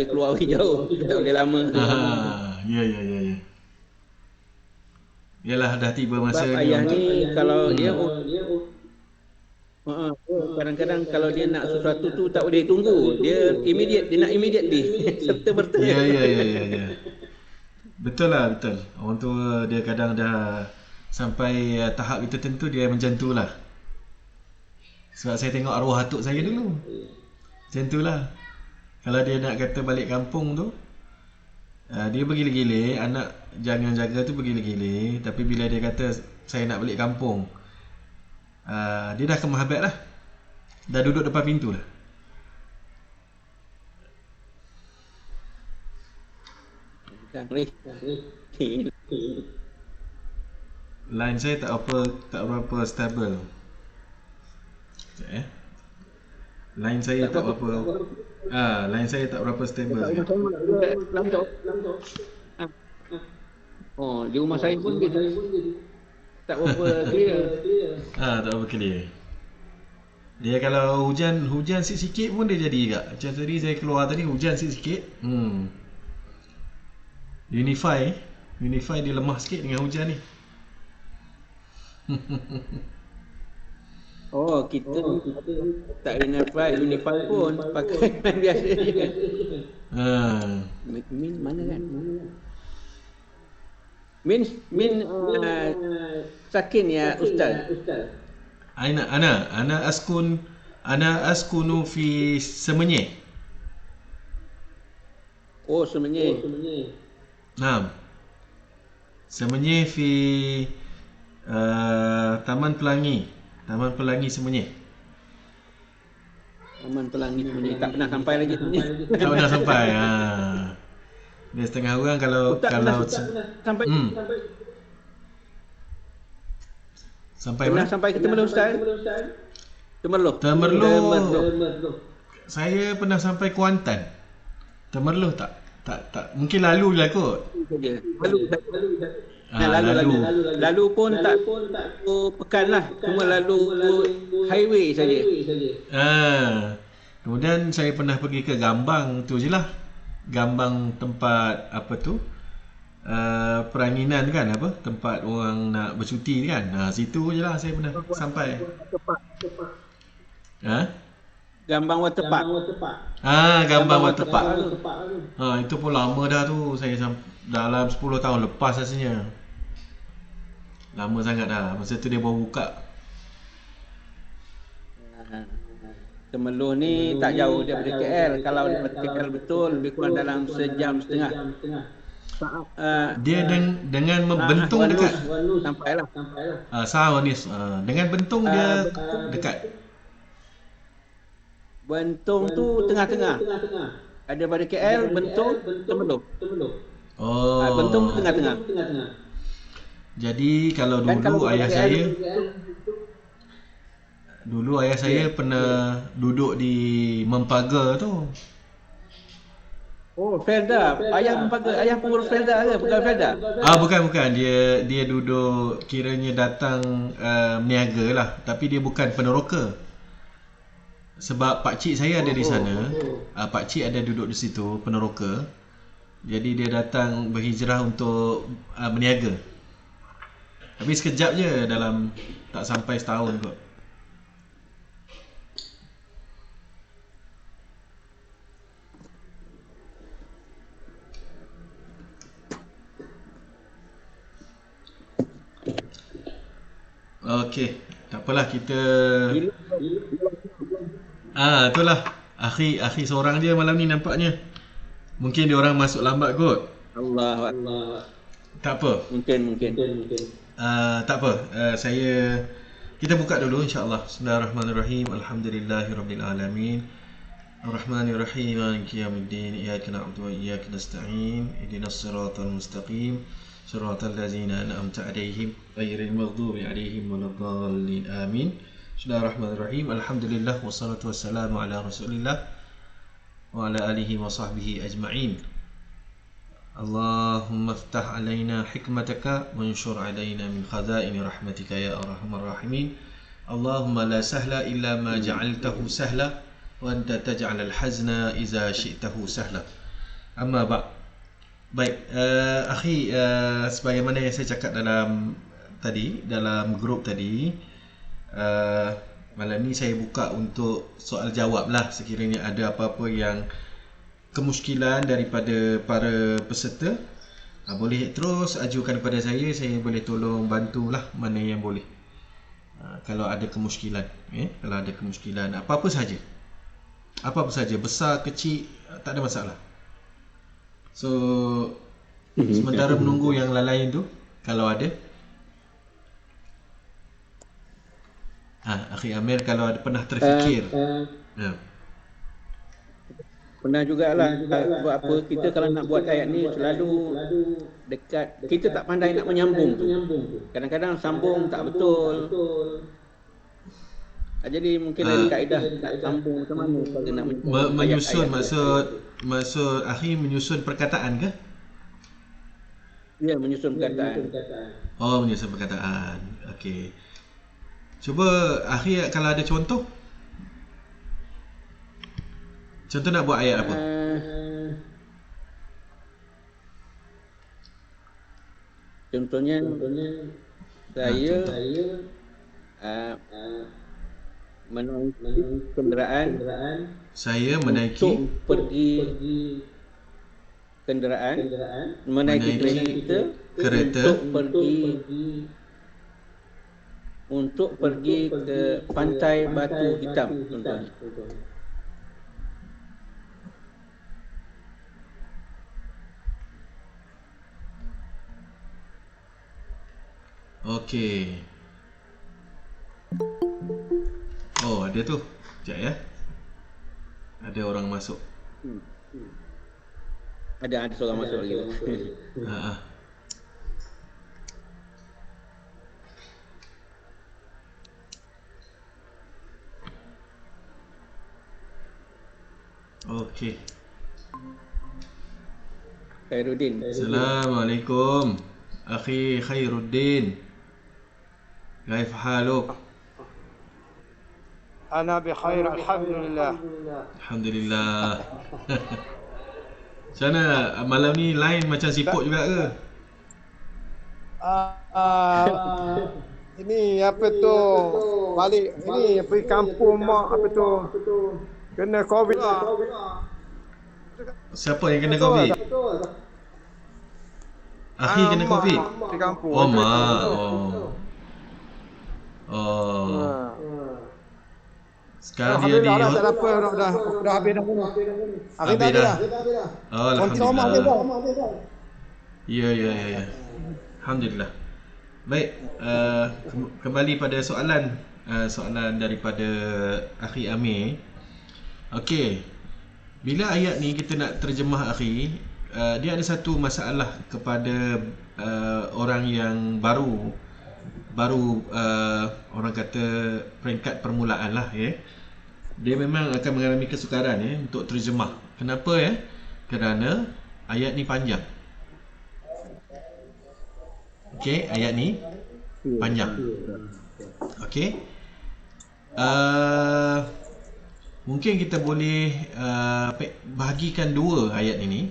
dia keluar pergi jauh, tak boleh lama. Ya. Yalah, dah tiba masa Sebab ni ayah untuk ni kalau dia kadang-kadang kalau dia nak sesuatu tu tak boleh tunggu. Dia nak immediately serta-merta. Ya. Betul lah, betul. Orang tua dia kadang dah sampai tahap tertentu dia macam tu lah. Sebab saya tengok arwah atuk saya dulu. Macam tu lah. Kalau dia nak kata balik kampung tu, dia bergila-gila, anak jangan jaga tu bergila-gila. Tapi bila dia kata saya nak balik kampung, dia dah kemahabat lah. Dah duduk depan pintu lah. Line saya tak berapa stable. Sekejap Line saya tak berapa. Line saya tak berapa stable. Di rumah saya pun dia tak berapa clear. Tak berapa clear. Dia kalau hujan sikit-sikit pun dia jadi juga. Macam tadi saya keluar tadi hujan sikit-sikit. Unify dia lemah sikit dengan hujan ni. Kita tak unify pun pakai biasa je. Min mana kan? Min sakin ya Ustaz. Ana askunu fi Semenyih. Semenyih. Naam. Semenyih fi Taman Pelangi Semenyih. Taman Pelangi Semenyih. Tak pernah sampai lagi Semenyih. Tak pernah sampai. Dia setengah orang kalau sampai mana? Sampai ke Temerloh Ustaz? Temerloh. Saya pernah sampai Kuantan. Temerloh tak mungkin lalu lah kot. Lalu pun tak pekan lah, cuma lalu highway saja. Kemudian saya pernah pergi ke Gambang tu je lah. Gambang tempat apa tu? Peranginan kan, tempat orang nak bercuti kan. Situ je lah saya pernah sampai. Gambang Waterpark. Gambang Waterpark. Itu pun lama dah tu. Saya dalam 10 tahun lepas rasanya. Lama sangat dah. Masa tu dia baru buka. Temerloh ni tak jauh daripada KL. Kalau daripada KL betul lebih kurang dalam sejam setengah. Dia dengan membentung dekat. Sampailah. Sawanis. Dengan bentung dia dekat. Bentung tu tengah-tengah. Ada pada KL, Bentung, Temerloh. Bentung tu tengah-tengah. Jadi kalau dulu ayah saya pernah duduk di Mempaga tu. Felda. Ayah pengurus Felda ke? Pegawai Felda? Bukan. Dia duduk kiranya datang meniaga lah. Tapi dia bukan peneroka. Sebab pakcik saya ada di sana. Pakcik ada duduk di situ, peneroka. Jadi dia datang berhijrah untuk berniaga. Tapi sekejap je, dalam tak sampai setahun kot. Okey, tak apalah kita. Itulah. Akhi seorang je malam ni nampaknya. Mungkin dia orang masuk lambat kot. Allah. Tak apa. Mungkin. Tak apa. Kita buka dulu insya-Allah. Bismillahirrahmanirrahim. Alhamdulillahirabbil alamin. Arrahmanirrahim. Maliki yaumiddin. Iyyaka na'budu wa iyyaka nasta'in. Ihdinas siratal mustaqim. Siratal ladzina an'amta 'alaihim ghairil maghdubi 'alaihim waladdallin. Amin. Bismillahirrahmanirrahim. Alhamdulillah wassalatu wassalamu ala Rasulillah wa ala alihi wa sahbihi ajma'in. Allahumma iftah alaina hikmataka wa anshur alaina min khaza'in rahmatika ya arhamar rahimin. Allahumma la sahla illa ma ja'altahu sahla wa anta taj'al al-hazna idza syi'tahu sahla. Amma Pak. Baik, akhi, sebagaimana yang saya cakap dalam grup tadi, malam ni saya buka untuk soal jawab lah sekiranya ada apa-apa yang kemusykilan daripada para peserta. Boleh terus ajukan kepada saya boleh tolong bantulah mana yang boleh. Kalau ada kemusykilan, kalau ada kemusykilan apa-apa saja. Apa-apa saja, besar, kecil, tak ada masalah. So, sementara menunggu yang lain tu, kalau ada. Akhi Amir, kalau ada pernah terfikir. Pernah jugalah. Sebab apa, kita kalau nak buat ayat ni selalu dekat. Kita tak pandai nak menyambung tu. Kadang-kadang sambung tak betul. Jadi mungkin ada kaedah nak sambung macam mana kalau nak menyusun maksud akhi menyusun perkataan ke? Ya, menyusun perkataan. Oh, menyusun perkataan. Okey. Cuba akhi kalau ada contoh. Contoh nak buat ayat apa? Contohnya saya menaiki kenderaan. Saya menaiki untuk pergi kenderaan, menaiki kereta untuk pergi ke pantai Batu Hitam contohnya. Okey. Oh, ada tu. Sekejap ya. Ada orang masuk. Ada seorang masuk lagi. Okey. Khairuddin. Assalamualaikum. Akhi Khairuddin. Kaif haluk? Ana bi khair, alhamdulillah. Alhamdulillah. Macam mana malam ni line macam siput juga ke? Ini apa tu? Balik ini pergi kampung mak apa tu? Kena Covid. Siapa yang kena Covid? Akhi kena Covid? Di kampung. Oh, mak. Oh. Sekarang dia dah tak ada apa dah habis dah. Habis dah. Oh, alhamdulillah. Ya. Alhamdulillah. Baik, kembali pada soalan daripada Akhi Amir. Okey. Bila ayat ni kita nak terjemah akhi, dia ada satu masalah kepada orang yang baru orang kata peringkat permulaan lah ya. Dia memang akan mengalami kesukaran ya untuk terjemah. Kenapa ya? Kerana ayat ni panjang. Okey, ayat ni panjang. Okey. Mungkin kita boleh bahagikan dua ayat ini.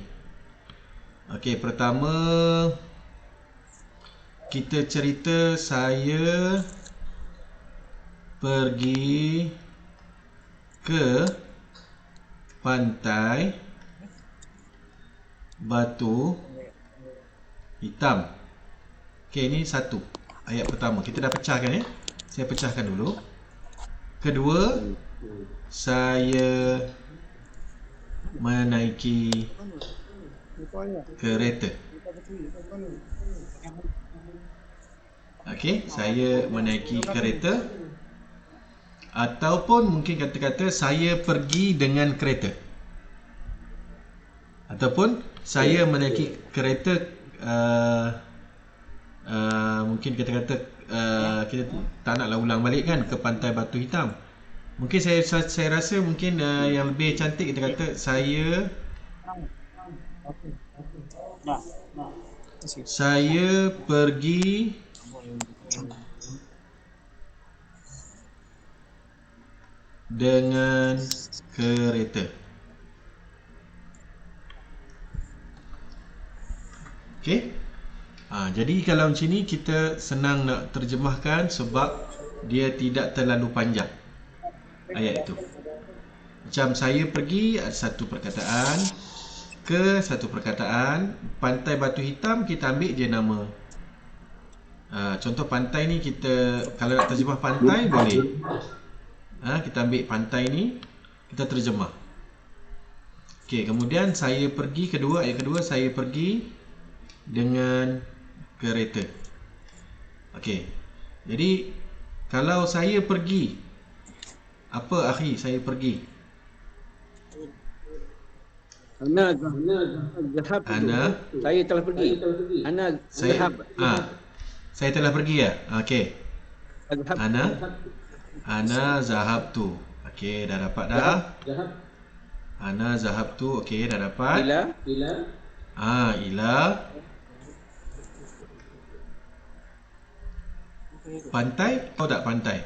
Okey, pertama kita cerita saya pergi ke pantai Batu Hitam. Okey, ini satu. Ayat pertama. Kita dah pecahkan ya. Saya pecahkan dulu. Kedua, saya menaiki kereta. Okey, saya menaiki kereta. Ataupun mungkin kata-kata saya pergi dengan kereta. Ataupun saya menaiki kereta mungkin kata-kata kita tak naklah ulang balik kan ke pantai Batu Hitam. Mungkin saya rasa mungkin yang lebih cantik kita kata saya pergi dengan kereta. Okey. Jadi kalau macam ni kita senang nak terjemahkan sebab dia tidak terlalu panjang ayat itu. Macam saya pergi satu perkataan ke satu perkataan, pantai Batu Hitam kita ambil je nama. Contoh pantai ni kita kalau nak terjemah pantai boleh. Kita ambil pantai ni kita terjemah. Okey, kemudian saya pergi ayat kedua saya pergi dengan kereta. Okey. Jadi kalau saya pergi, apa akhi saya pergi? Ana zahab. Saya telah pergi. Ana zahab. Saya telah pergi ya. Okey. Ana zahabtu. Okey, dah dapat dah. Ana zahabtu. Okey, dah dapat. Ila pantai atau tak pantai?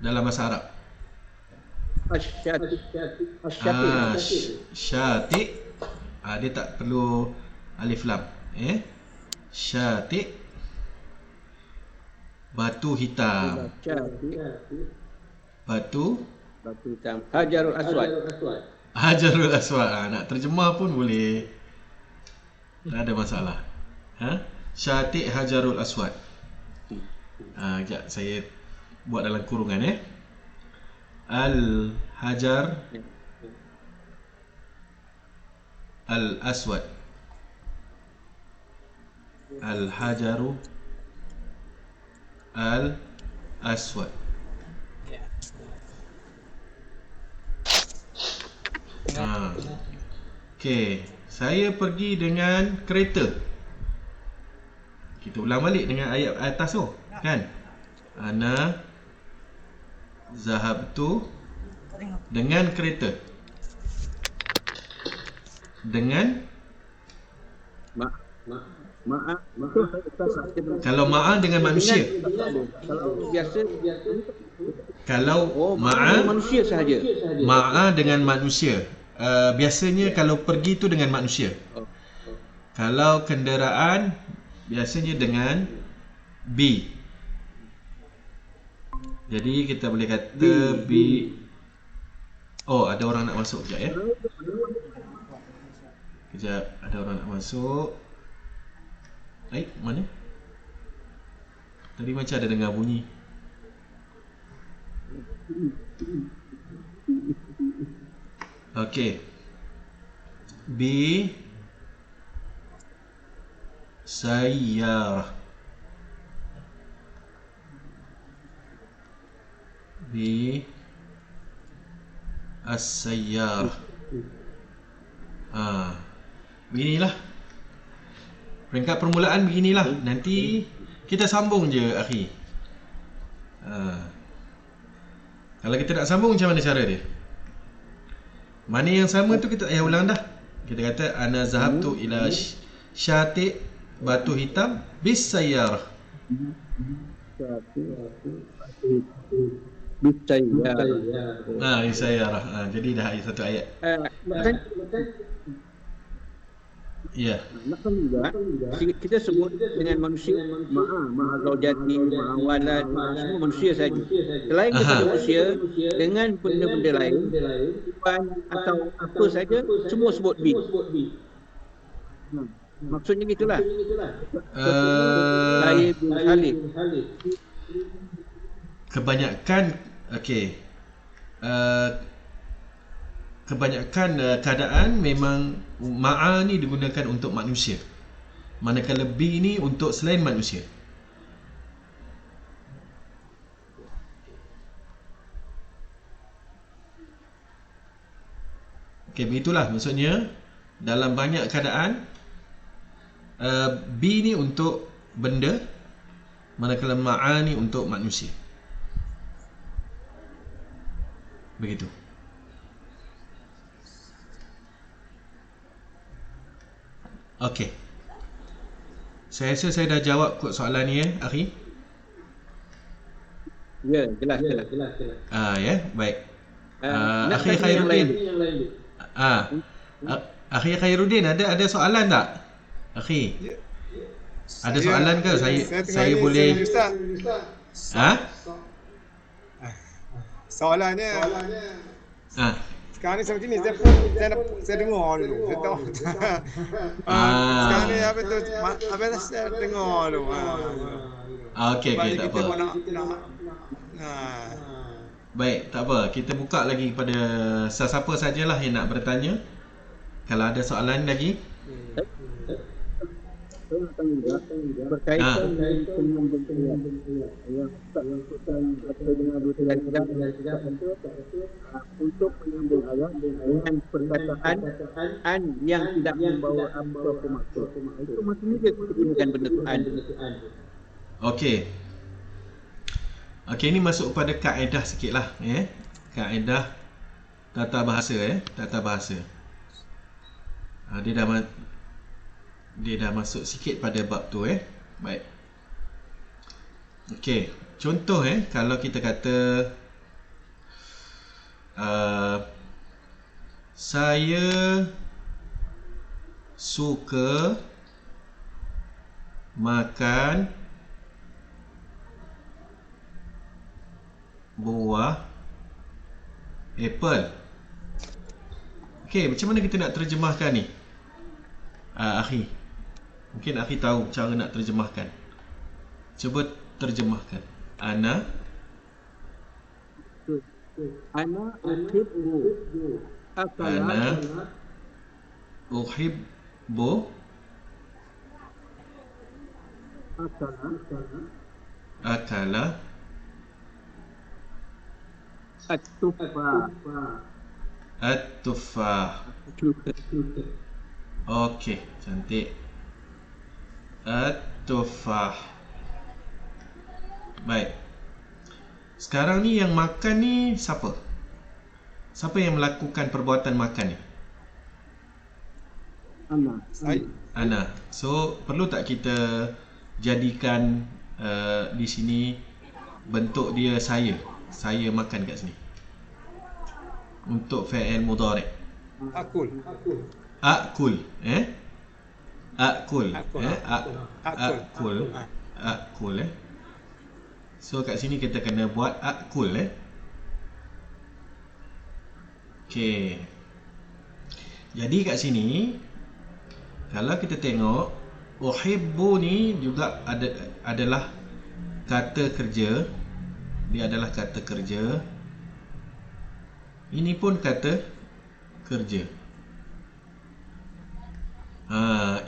Dalam bahasa Arab. Syati'. Dia tak perlu alif lam. Syati' Batu Hitam. Batu Hitam. Hajarul Aswad. Hajarul Aswad. Nak terjemah pun boleh. Tak ada masalah. Syati' Hajarul Aswad. Sekejap saya buat dalam kurungan Al-Hajar Al-Aswad. Al-Hajaru Al-Aswad. Okey, saya pergi dengan kereta. Kita ulang balik dengan ayat atas tu, kan? Ana zahabtu dengan kereta. Dengan kalau ma'a dengan manusia. Kalau ma'a manusia sahaja. Ma'a dengan manusia. Biasanya kalau pergi tu dengan manusia. Kalau kenderaan biasanya dengan B. Jadi kita boleh kata B. Ada orang nak masuk sekejap ya. Kejap, ada orang nak masuk. Mana? Tadi macam ada dengar bunyi. Okey. B sayyarah. B as-sayyarah. Beginilah. Peringkat permulaan beginilah. Nanti kita sambung je akhi. Kalau kita nak sambung macam mana cara dia? Mana yang sama tu kita ulang dah. Kita kata ana zahabtu ila syati' Batu Hitam bis sayyarah. Bis sayyarah. Bis sayyarah. Jadi dah satu ayat. Ya. Kita sebut dengan manusia ma'a zaujati, ma'a walad, semua manusia saja. Selain daripada manusia, dengan benda-benda lain, tuan atau apa saja, semua sebut bi. Maksudnya gitulah. Saya bin Khalid. Kebanyakan kebanyakan keadaan memang ma'a ni digunakan untuk manusia, manakala bi ni untuk selain manusia. Begitulah maksudnya dalam banyak keadaan bi ni untuk benda, manakala ma'a ni untuk manusia. Begitu. Okey. Saya rasa saya dah jawab kot soalan ni akhi. Ya, jelas. Ya, baik. Akhi Khairuddin. Akhi Khairuddin ada soalan tak? Akhi, Ya, ada soalan ke? tengah Saya ni, boleh. Ustaz. Ha? Soalannya Ah. sekarang ni seperti ni, saya dengar dulu. Saya tahu. Sekarang ni Ah. apa tu? Apa tu saya dengar dulu. Okey, Sebabnya tak kita apa. pun nak Baik, tak apa. Kita buka lagi kepada siapa sajalah yang nak bertanya. Kalau ada soalan lagi. Saya nak tanya juga berkaitan dengan penyambung ayat yang Ustaz maksudkan dengan dua tidak untuk menyambung ayat dengan perkataan an yang tidak membawa apa-apa maksud. Itu maksudnya dia gunakan benda tu an. Okey. Okey, ini masuk pada kaedah sikitlah, kaedah tata bahasa, tata bahasa. Dia dah masuk sikit pada bab tu, Baik. Okey, contoh kalau kita kata saya suka makan buah apple. Okey, macam mana kita nak terjemahkan ni? Akhi, mungkin Akhi tahu cara nak terjemahkan. Cuba terjemahkan. Ana uhibbu akala at-tufah. Okey, cantik. At-tufah. Baik. Sekarang ni yang makan ni siapa? Siapa yang melakukan perbuatan makan ni? Ana. So, perlu tak kita jadikan di sini bentuk dia saya? Saya makan kat sini. Untuk fi'il mudhari'. akul. Akul, Akul, So kat sini kita kena buat akul, Okey. Jadi kat sini kalau kita tengok uhibbu ni juga adalah kata kerja. Dia adalah kata kerja. Ini pun kata kerja.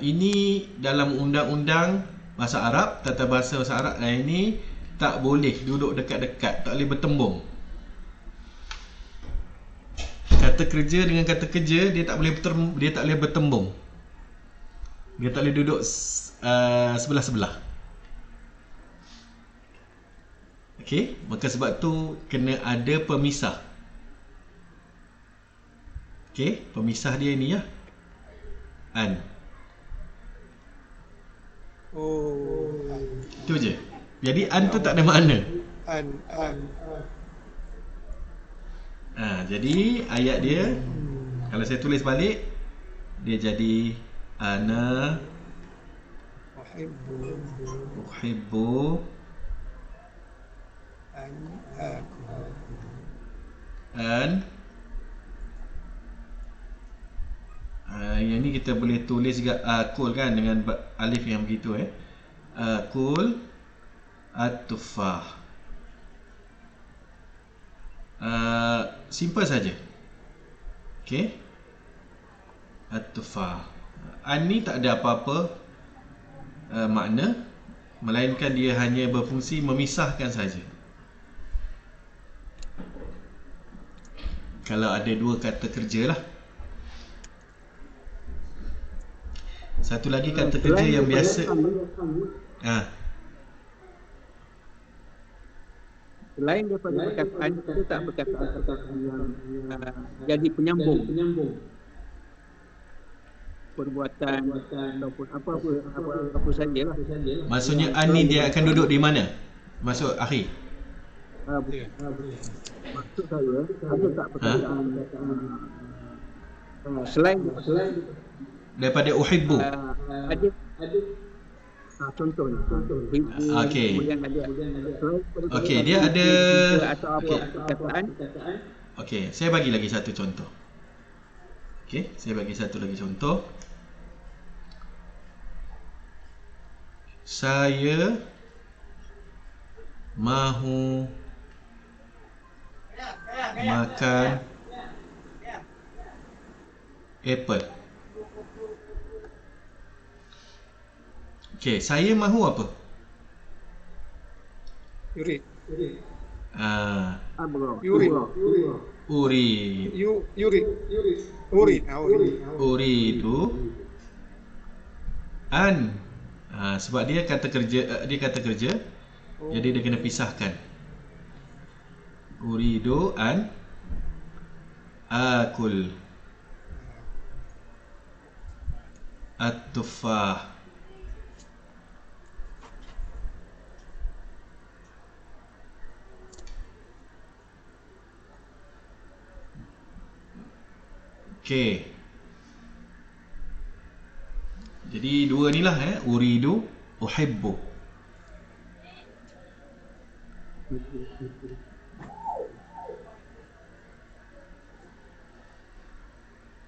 Ini dalam undang-undang bahasa Arab, tata bahasa Arab ini tak boleh duduk dekat-dekat, tak boleh bertembung. Kata kerja dengan kata kerja dia tak boleh bertembung. Dia tak boleh duduk sebelah-sebelah. Okey, maka sebab tu kena ada pemisah. Okey, pemisah dia ni an. Itu je. Jadi an tu tak ada makna. Jadi ayat dia kalau saya tulis balik dia jadi ana uhibbu an. Yang ni kita boleh tulis juga akul kan dengan alif yang begitu akul at-tufah. Simple saja. Okey. At-tufah. An ni tak ada apa-apa makna, melainkan dia hanya berfungsi memisahkan saja. Kalau ada dua kata kerja lah. Satu lagi kata kerja yang biasa. Selain daripada perkataan, kita tak perkataan yang jadi penyambung perbuatan ataupun apa sajalah. Maksudnya an ni dia akan duduk di mana? Maksud Akhi? Maksud saya ada tak perkataan selain Daripada uhibbu. Ada contohnya. Okey. Kemudian ada. Okey, dia ada Atau apa perkataan. okey, saya bagi lagi satu contoh. Okey, saya bagi satu lagi contoh. Saya mahu makan apple. Okey, saya mahu apa? Yurid. Yurid. Urid. Yurid. Urid. Uridu an. Sebab dia kata kerja, jadi dia kena pisahkan. Uridu an akul at-tufah. Okey. Jadi dua ni lah uridu, uhibbu.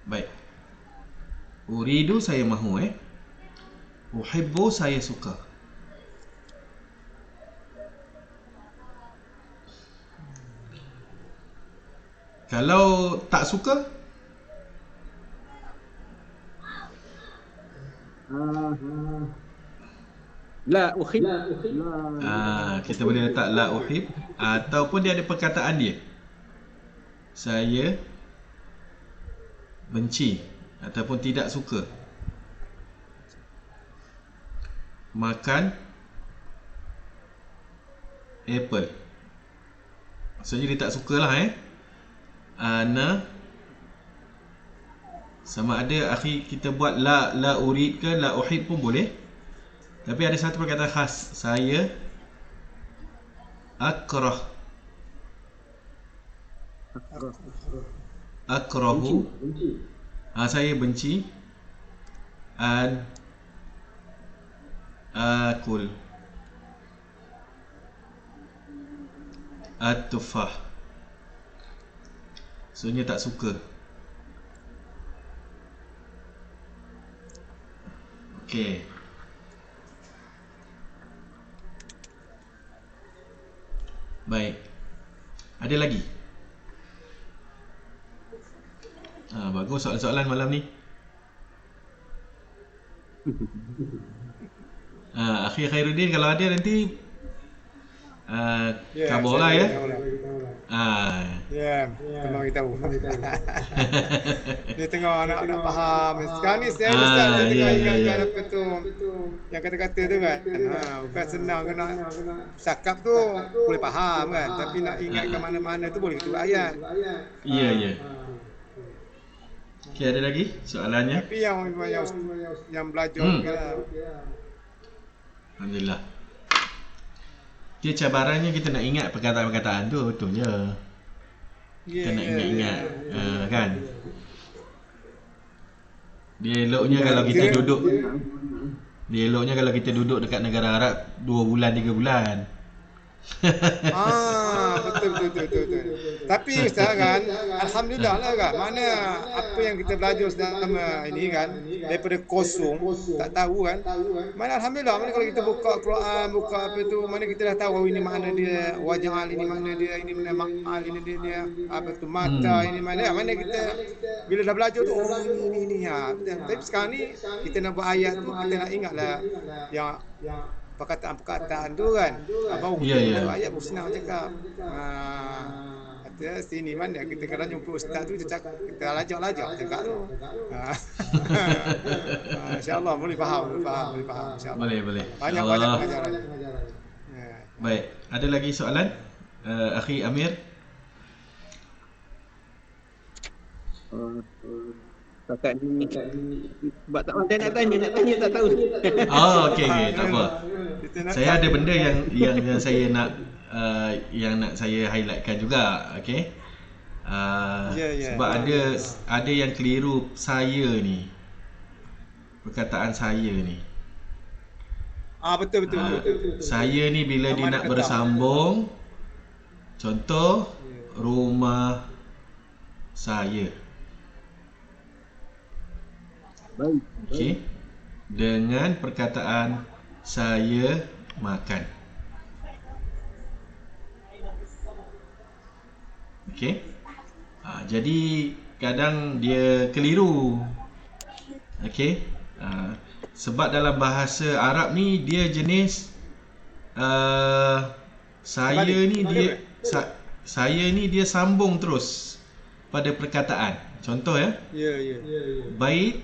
Baik. Uridu saya mahu uhibbu saya suka. Kalau tak suka, La uhib. kita boleh letak la uhib, ataupun dia ada perkataan dia. Saya benci ataupun tidak suka makan apple. Maksudnya dia tak sukalah ana, sama ada akhi kita buat la urid ke la uhib pun boleh. Tapi ada satu perkataan khas, saya akrah. Akrahu. Saya benci an akul at-tufah. Maksudnya tak suka. Okey. Baik. Ada lagi? Bagus soalan-soalan malam ni. Akhi Khairuddin, kalau ada nanti kabarlah ya. Tolong beritahu. Dia tengah nak faham. Sekarang ni saya Ustaz, saya tengah ingatkan apa tu yang kata-kata tu kan. Bukan senang kena cakap tu boleh faham kan, tapi nak ingatkan mana-mana tu boleh ketuk ayat. Ya. Okey, ada lagi soalannya? Tapi yang belajar lah. Alhamdulillah. Dia cabarannya kita nak ingat perkataan-perkataan tu, betul je. Kita nak ingat-ingat, kan? Dia eloknya kalau kita duduk dekat negara Arab 2 bulan 3 bulan. Betul. Tapi Ustaz kan, alhamdulillah lah kan, mana apa yang kita belajar selama ini kan, daripada kosong, tak tahu kan. Mana alhamdulillah, mana kalau kita buka Quran, buka apa tu, mana kita dah tahu ini makna dia, wajah ini makna dia, ini mana ma'al, ini dia apa tu mata, ini mana kita bila dah belajar tu ini. Tapi sekarang ni kita nak buat ayat tu, kita nak ingatlah yang perkataan-perkataan tu kan. Baru kita ayat pun senang cakap. Kata sini mana kita kalau jumpa ustaz tu kita lajak cakap tu. Insya-Allah boleh faham insya-Allah. Boleh. Banyak pengajaran. Baik, ada lagi soalan? Akhi Amir. Setakat ni sebab tak pandai nak tanya tak tahu. Okey, tak apa. Saya ada benda yang saya nak saya highlightkan juga, okey. Sebab ada yang keliru saya ni. perkataan saya ni. Betul. Saya ni bila dia Aman nak kata. bersambung, contoh Ya. rumah saya. Baik. Okey. Dengan perkataan saya makan. Okey. Jadi kadang dia keliru. Okey. Sebab dalam bahasa Arab ni dia jenis saya ni dia saya ni dia sambung terus pada perkataan. Contoh ya. Ya. Bait.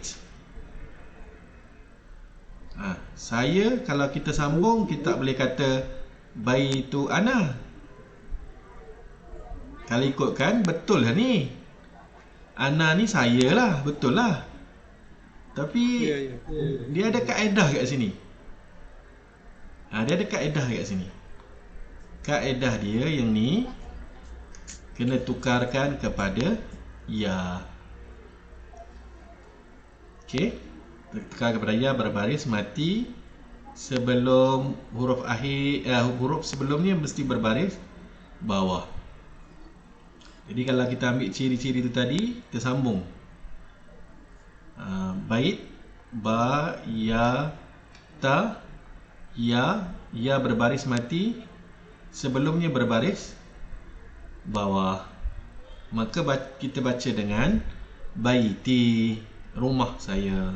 Saya kalau kita sambung kita boleh kata baitu ana. Kalau ikutkan betul lah ni. Ana ni saya lah, betul lah. Tapi Ya. dia ada kaedah kat sini. Dia ada kaedah kat sini. Kaedah dia yang ni kena tukarkan kepada ya. Okey. Tukar kepada ya berbaris mati sebelum huruf akhir huruf sebelumnya mesti berbaris bawah. Jadi kalau kita ambil ciri-ciri itu tadi, kita sambung. Bait, ba, ya, ta, ya berbaris mati, sebelumnya berbaris bawah. Maka kita baca dengan baiti, rumah saya.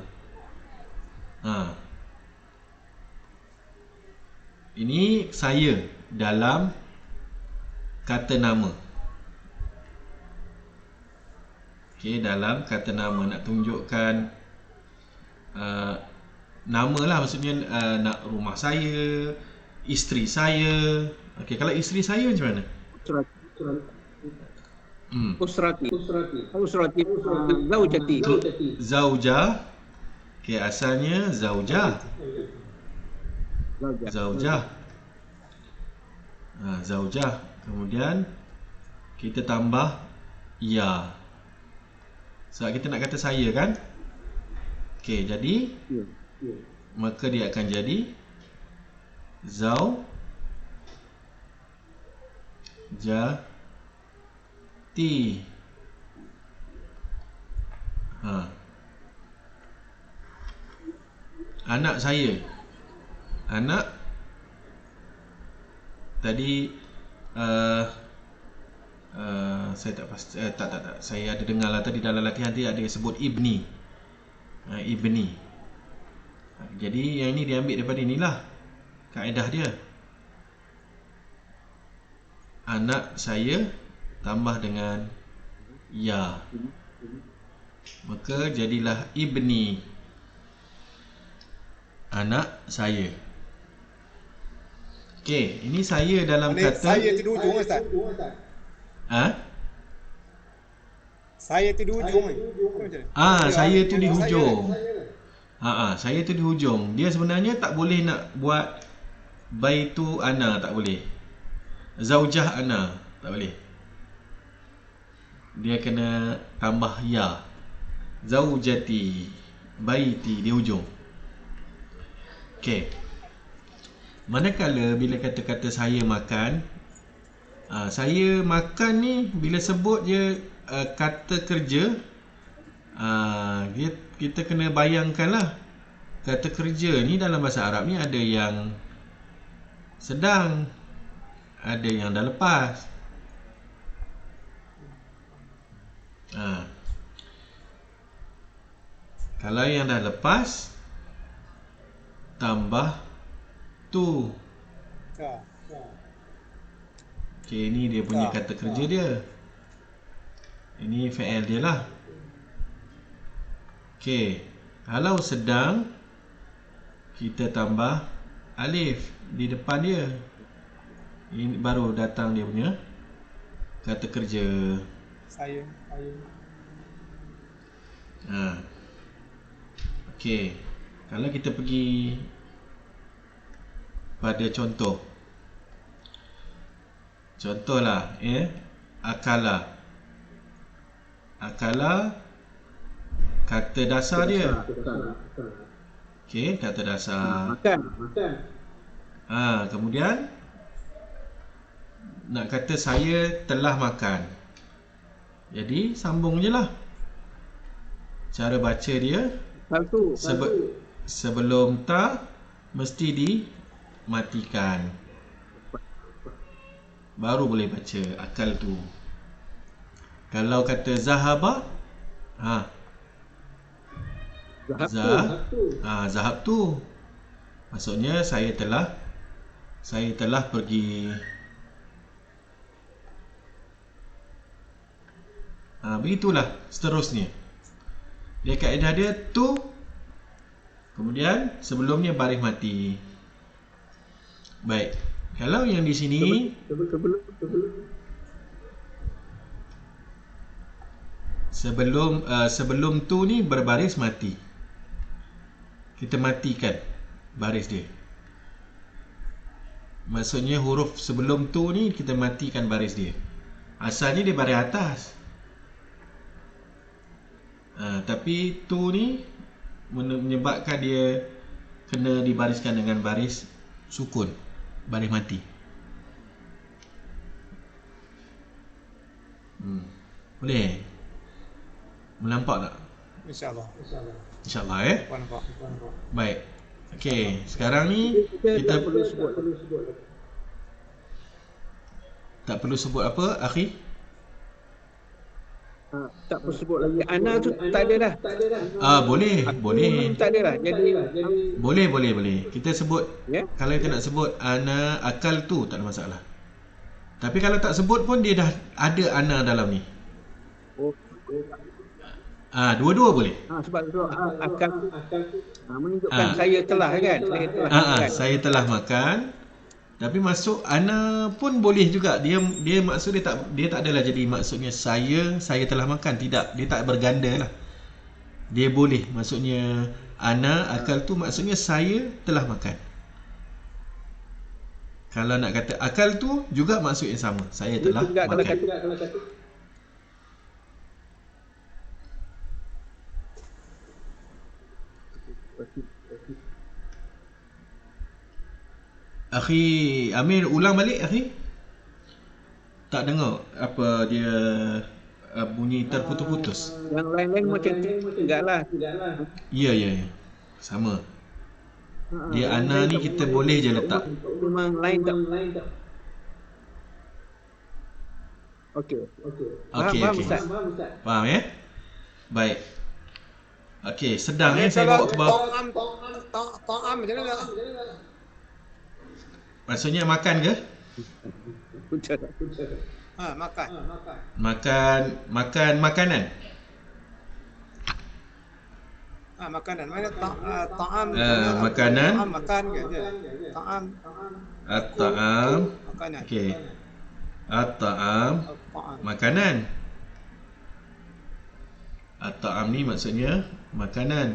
Ini saya dalam kata nama. Okey, dalam kata nama nak tunjukkan nama lah, maksudnya nak rumah saya, isteri saya. Okey, kalau isteri saya macam mana? Usrati. Zaujati. Zaujah. Okey, asalnya zaujah. Zaujah. Kemudian kita tambah ya. Sebab kita nak kata saya kan? Okey, jadi maka dia akan jadi zaujati. Anak saya. Anak tadi saya tak pasti, tak. Saya ada dengar lah tadi dalam latihan dia ada sebut ibni. Ibni. Jadi yang ini diambil daripada inilah kaedah dia. Anak saya tambah dengan ya. Maka jadilah ibni. Anak saya. Okey, ini saya dalam kata Saya tu di hujung Ustaz. Saya tu di hujung ni. Saya tu di hujung. Saya tu di hujung. Dia sebenarnya tak boleh nak buat baitu ana, tak boleh. Zaujah ana, tak boleh. Dia kena tambah ya. Zaujati, baiti di hujung. Okey. Manakala bila kata-kata saya makan, saya makan ni bila sebut je kata kerja, kita kena bayangkanlah kata kerja ni dalam bahasa Arab ni ada yang sedang, ada yang dah lepas. Kalau yang dah lepas tambah tu. Okey, ini dia punya kata kerja dia. Ini fi'il dia lah. Okey, kalau sedang kita tambah alif di depan dia. Ini baru datang dia punya kata kerja. Saya. Okey, kalau kita pergi pada contohlah akala kata dasar dia Okey, kata dasar. Makan. Kemudian nak kata saya telah makan. Jadi sambung je lah. Cara baca dia Satu. sebelum ta mesti dimatikan. Baru boleh baca akal tu. Kalau kata zahaba, zahab tu maksudnya saya telah pergi. Begitulah seterusnya. Dia kaedah dia tu, kemudian sebelumnya baris mati. Baik. Kalau yang di sini sebelum tu ni berbaris mati. Kita matikan baris dia. Maksudnya huruf sebelum tu ni kita matikan baris dia. Asalnya dia baris atas. Tapi tu ni menyebabkan dia kena dibariskan dengan baris sukun, baris mati. Boleh? Menampak tak? InsyaAllah. InsyaAllah Nampak. Baik. Okey, sekarang ni kita perlu sebut. tak perlu sebut apa, akhi? Tak perlu sebut lagi. Ana tu tak ada dah. Boleh. Tak ada dah. Jadi Boleh. Kita sebut. Ya? Kalau kita nak sebut ana akal tu tak ada masalah. Tapi kalau tak sebut pun dia dah ada ana dalam ni. Dua-dua boleh. Sebab tu akan menunjukkan saya telah kan. Saya telah makan. Tapi masuk ana pun boleh juga. Dia maksud dia tak adalah jadi maksudnya saya telah makan. Tidak, dia tak berganda lah. Dia boleh maksudnya ana akal tu maksudnya saya telah makan. Kalau nak kata akal tu juga maksud yang sama. Saya telah makan. Akhi Amir, ulang balik akhi. Tak dengar apa dia bunyi terputus-putus. Yang lain-lain macam enggak lah. Ya. Sama. Dia ana ni kita boleh je letak. Memang lain tak. Okey. Faham Ustaz? Faham ya? Baik. Okey, sedang saya bawa ke bawah. Ta'am macam mana? Maksudnya makan ke? Makan. Makan makanan. Makanan. Mana ta'am? Makanan. Ta'am makan ke je? Ta'am. At-ta'am. Makanan. Okey. At-ta'am makanan. At-ta'am ni maksudnya makanan.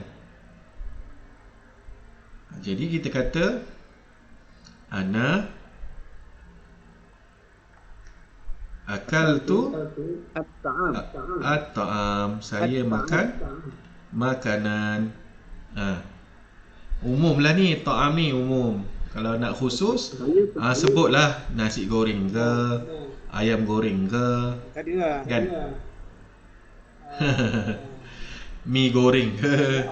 Jadi kita kata ana akal tu at-ta'am, saya makan makanan. Umum lah ni, ta'am ni umum. Kalau nak khusus sebutlah nasi goreng ke, ayam goreng ke, kan? Mi goreng ke.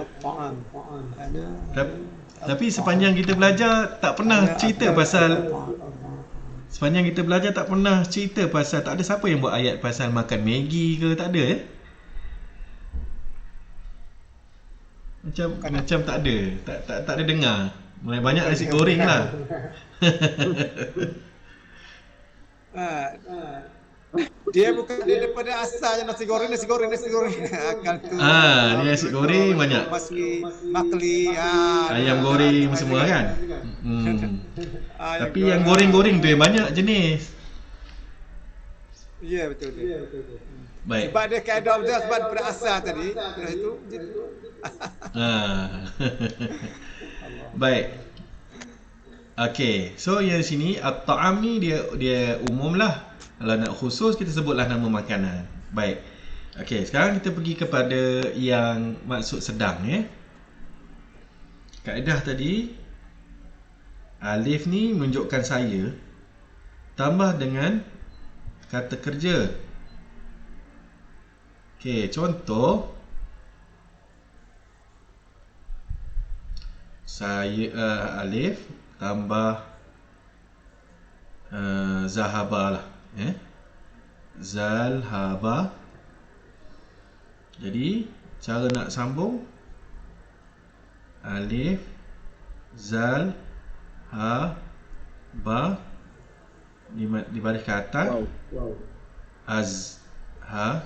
Tapi sepanjang kita belajar tak pernah cerita pasal tak ada siapa yang buat ayat pasal makan Maggi ke, tak ada Macam tak ada. Tak ada dengar. Mulai banyak nasi goreng lah. Dia bukan dia daripada asalnya nasi goreng. Akal tu. Dia nasi goreng banyak. Makli, ayam goreng semua kan. Tapi yang goreng-goreng tu yang banyak jenis. Ya, betul. Baik. Sebab dia kaedah betul sebab daripada asal tadi. Itu. Baik. Okey, so yang sini at-ta'am ni dia umum lah. Kalau nak khusus kita sebutlah nama makanan. Baik. Okey, sekarang kita pergi kepada yang maksud sedang kaedah tadi, alif ni menunjukkan saya, tambah dengan kata kerja. Okey, contoh saya alif tambah zahaba lah, zalhaba. Jadi cara nak sambung alif zal ha ba di baris ke atas, az ha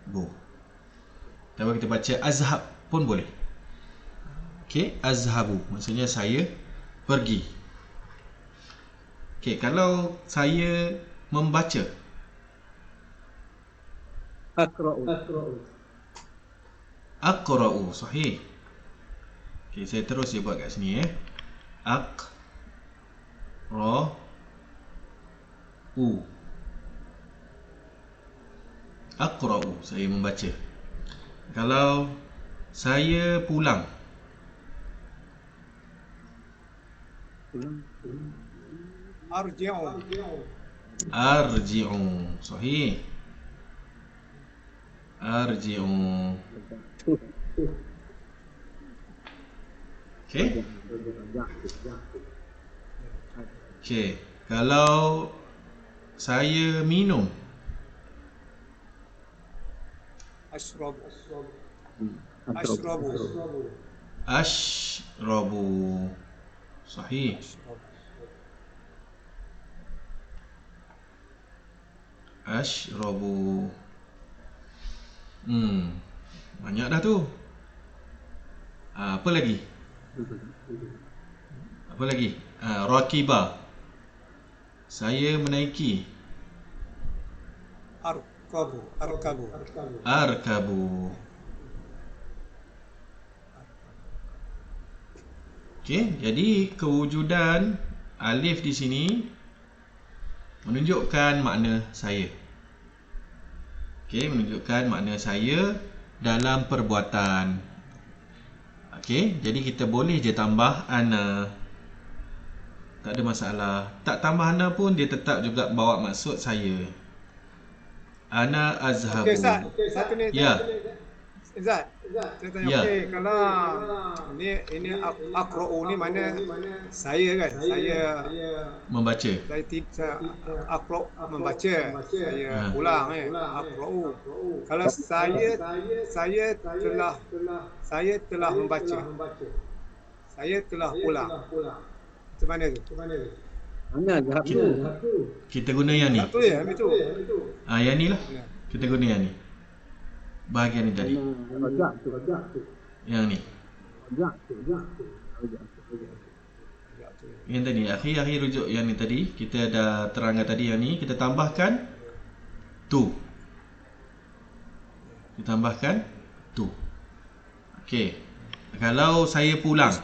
bu. Kalau kita baca azhab pun boleh. Okey, azhabu maksudnya saya pergi. Okey, kalau saya membaca, aqra'u, sahih. Okey, saya terus buat kat sini aqra'u. Aqra'u, saya membaca. Kalau saya pulang, arji'u, sahih. Arji'u. Okey. Okey, kalau saya minum, ashrabu, sahih. Ashrabu. Banyak dah tu. Apa lagi? Apa lagi? Rakiba, saya menaiki. Arkabu. Okey, jadi kewujudan alif di sini menunjukkan makna saya. Okey, menunjukkan makna saya dalam perbuatan. Okey, jadi kita boleh je tambah ana. Tak ada masalah. Tak tambah ana pun dia tetap juga bawa maksud saya. Ana azhabu. Okey, Ustaz. Satu ni. Ya. Ustaz, saya tanya, Ya. okey, kalau ini aqra'u ni mana saya kan? Saya Membaca. aqra' membaca. Saya ulang aqra'u. Kalau saya telah membaca. Saya telah ulang. Macam mana tu? Mana zahab tu? Kita guna yang ni. Tak tu ya, itu. Yang ni lah. Kita guna yang ni. Bahagian ni tadi. Rajak tu. Yang ni. Rajak tu. Yang tadi. Akhir rujuk yang ni tadi. Kita dah terangkan tadi yang ni. Kita tambahkan tu. Kita tambahkan tu. Okey. Kalau saya pulang.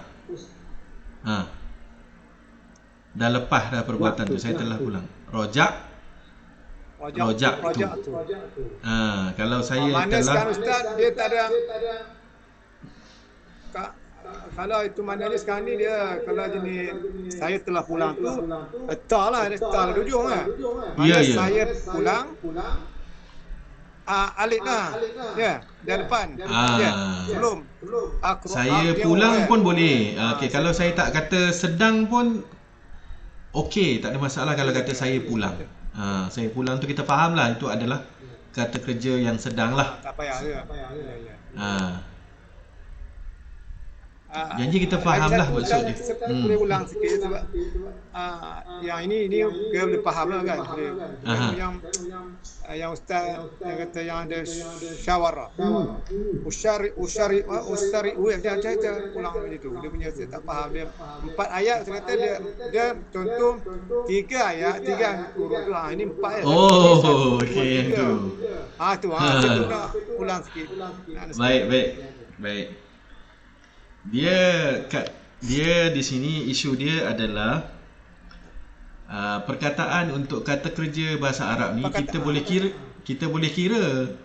Dah lepas dah perbuatan tu. Saya telah pulang. Rojak tu. Kalau saya mana telah, sekarang Ustaz dia tak ada kalau itu maknanya sekarang ni dia kalau jenis saya telah pulang tu tak di ujung lah. Mana saya pulang alif lah. Ya, di depan. Sebelum saya pulang pun boleh. Okey, kalau saya tak kata sedang pun okey, tak ada masalah kalau kata saya pulang. Saya pulang tu kita faham lah, itu adalah kata kerja yang sedang lah. Tak payah. Janji kita faham lah maksud dia. Boleh ulang sikit sebab yang ini kita boleh faham lah kan. Yang Ustaz yang kata yang ada syawara. Usari dia ulang macam tu. Dia punya saya tak faham dia. 4 ayat saya kata dia contoh 3 ayat 3 huruf tu. Ini 4 ayat. Oh, okey yang tu. Tu nak ulang sikit. Baik. Dia di sini isu dia adalah perkataan untuk kata kerja bahasa Arab ni kita boleh kira.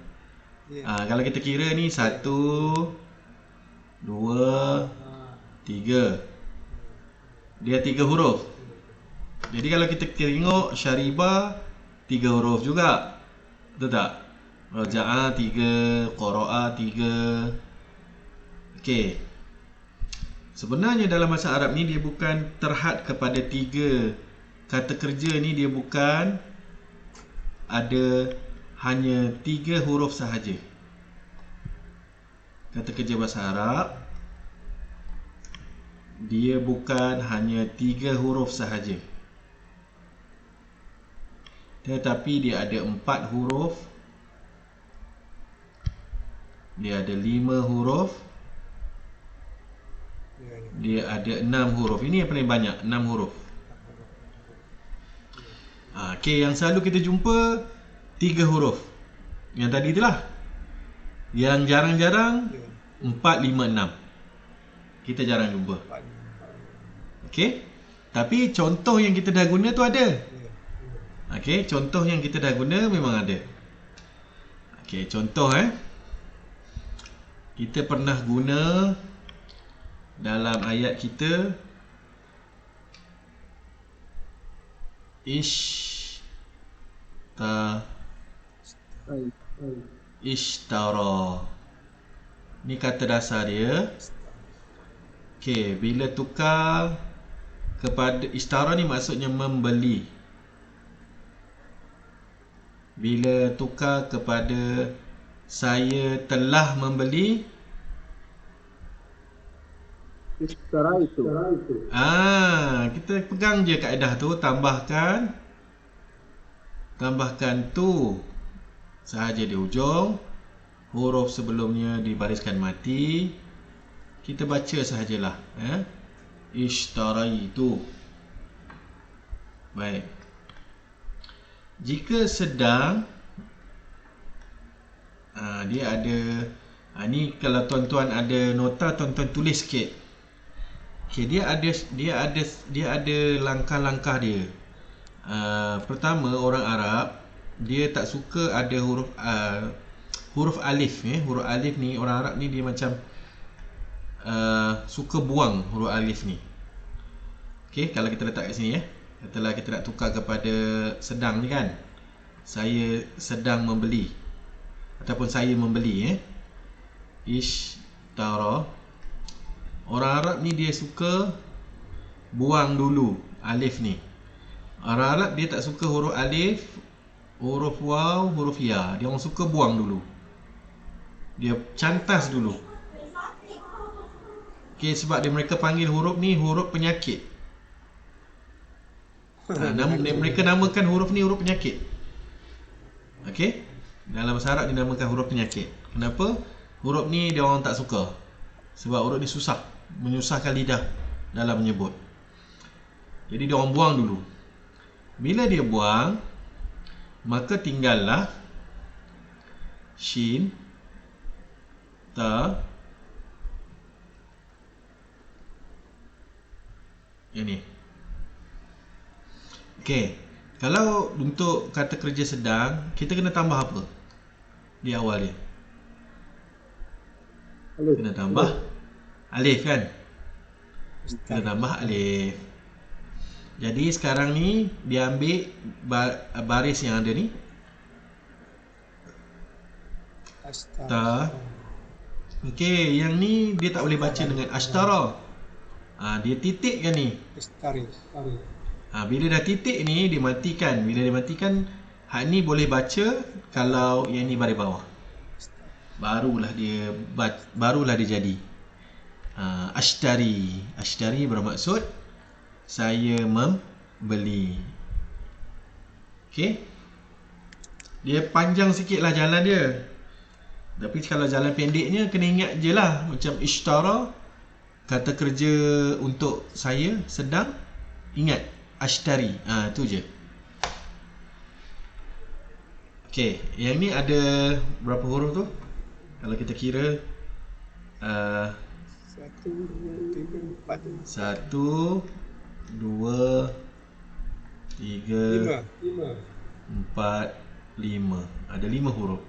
Kalau kita kira ni 1 2 3. Dia 3 huruf. Jadi kalau kita tengok syariba 3 huruf juga. Betul tak? Raja'ah 3, qara'ah 3. Okey. Sebenarnya dalam bahasa Arab ni dia bukan terhad kepada 3 kata kerja ni, dia bukan ada hanya 3 huruf sahaja. Kata kerja bahasa Arab dia bukan hanya 3 huruf sahaja, tetapi dia ada 4 huruf, dia ada 5 huruf, dia ada 6 huruf. Ini yang paling banyak, 6 huruf. Okey, yang selalu kita jumpa 3 huruf. Yang tadi itulah. Yang jarang-jarang 4, 5, 6. Kita jarang jumpa. Okey. Tapi contoh yang kita dah guna tu ada. Okey, contoh yang kita dah guna memang ada. Okey, contoh kita pernah guna dalam ayat kita ishtara. Ni kata dasar dia. Okey, bila tukar kepada ishtara ni maksudnya membeli. Bila tukar kepada saya telah membeli, Ishtara itu. Kita pegang je kaedah tu, tambahkan tu sahaja di ujung, huruf sebelumnya dibariskan mati, kita baca sahajalah. Ishtaraitu. Baik. Jika sedang, dia ada, ni kalau tuan-tuan ada nota, tuan-tuan tulis sikit. Okay, dia ada langkah-langkah dia. Pertama, orang Arab dia tak suka ada huruf alif. Huruf alif ni, orang Arab ni dia macam suka buang huruf alif ni. Okay, kalau kita letak kat sini katalah kita nak tukar kepada sedang ni kan, saya sedang membeli ataupun saya membeli. Ishtara. Orang Arab ni dia suka buang dulu alif ni. Orang Arab dia tak suka huruf alif, huruf waw, huruf ya. Dia orang suka buang dulu. Dia cantas dulu. Okey, sebab mereka panggil huruf ni huruf penyakit. Mereka namakan huruf ni huruf penyakit. Okey? Dalam bahasa Arab dinamakan huruf penyakit. Kenapa? Huruf ni dia orang tak suka. Sebab huruf ni susah, menyusahkan lidah dalam menyebut. Jadi dia orang buang dulu. Bila dia buang, maka tinggallah shin, ta, ini. Okey, kalau untuk kata kerja sedang, kita kena tambah apa di awal dia? Alif. Kena tambah alif kan? Kena tambah alif. Jadi sekarang ni dia ambil baris yang ada ni. Ta. Okey, yang ni dia tak boleh baca dengan ashtara. Dia titikkan ni. Bila dah titik ni dia matikan. Bila dia matikan, hak ni boleh baca. Kalau yang ni baris bawah, barulah dia jadi ashtari. Ashtari bermaksud saya membeli. Okey, dia panjang sikit lah jalan dia. Tapi kalau jalan pendeknya kena ingat je lah. Macam ishtara, kata kerja untuk saya sedang, ingat ashtari. Tu je. Okey, yang ni ada berapa huruf tu? Kalau kita kira 1, 2, 3, 4, 5. Ada 5 huruf.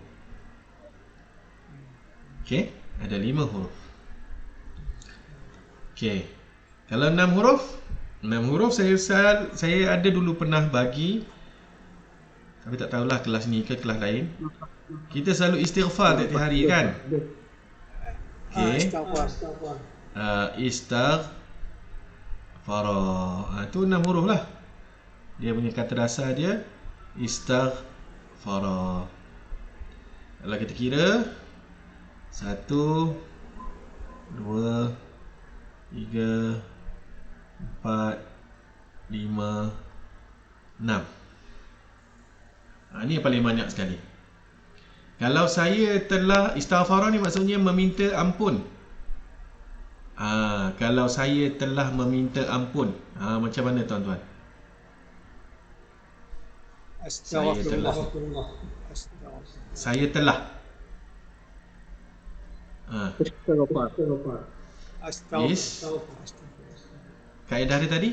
Okey, ada 5 huruf. Okey. Kalau 6 huruf, 6 huruf saya ada dulu pernah bagi, tapi tak tahulah kelas ni ke kelas lain. Kita selalu istighfar tiap hari kan? Okey. Istighfar. Itu 6 huruf lah. Dia punya kata dasar dia istighfar. Kalau kita kira 1, 2, 3, 4, 5, 6. Ini yang paling banyak sekali. Kalau saya telah istighfar ni maksudnya meminta ampun. Kalau saya telah meminta ampun, macam mana tuan-tuan? Saya telah. Kaedah dia tadi?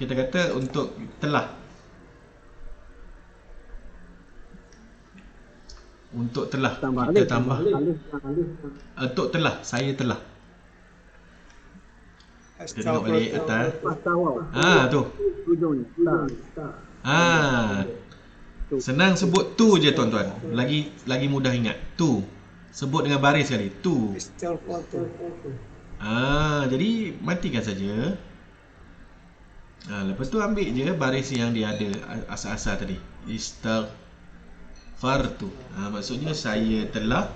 Kita kata untuk telah. Untuk telah kita tambah untuk telah, saya telah. Kita tengok balik atas. Tu. Senang sebut tu je tuan-tuan. Lagi mudah ingat. Tu. Sebut dengan baris sekali. Tu. Jadi matikan saja. Lepas tu ambil je baris yang dia ada asal-asal tadi. Istighfartu. Maksudnya saya telah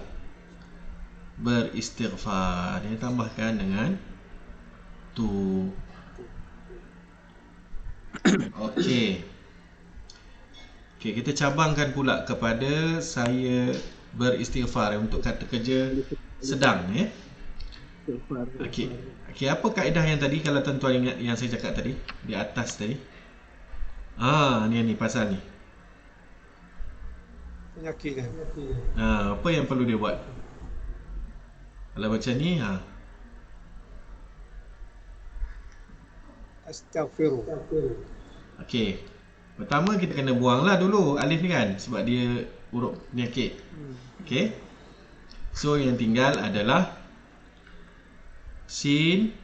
beristighfar. Dia tambahkan dengan tu. Okey, kita cabangkan pula kepada saya beristighfar untuk kata kerja sedang ya. Okey, apa kaedah yang tadi kalau tuan-tuan ingat yang saya cakap tadi di atas tadi? Ni pasal ni. Penyakit dia. Apa yang perlu dia buat? Kalau macam ni, Astaghfirullah. Okey. Pertama kita kena buanglah dulu alif ni kan sebab dia huruf penyakit. Okey. So yang tinggal adalah sin,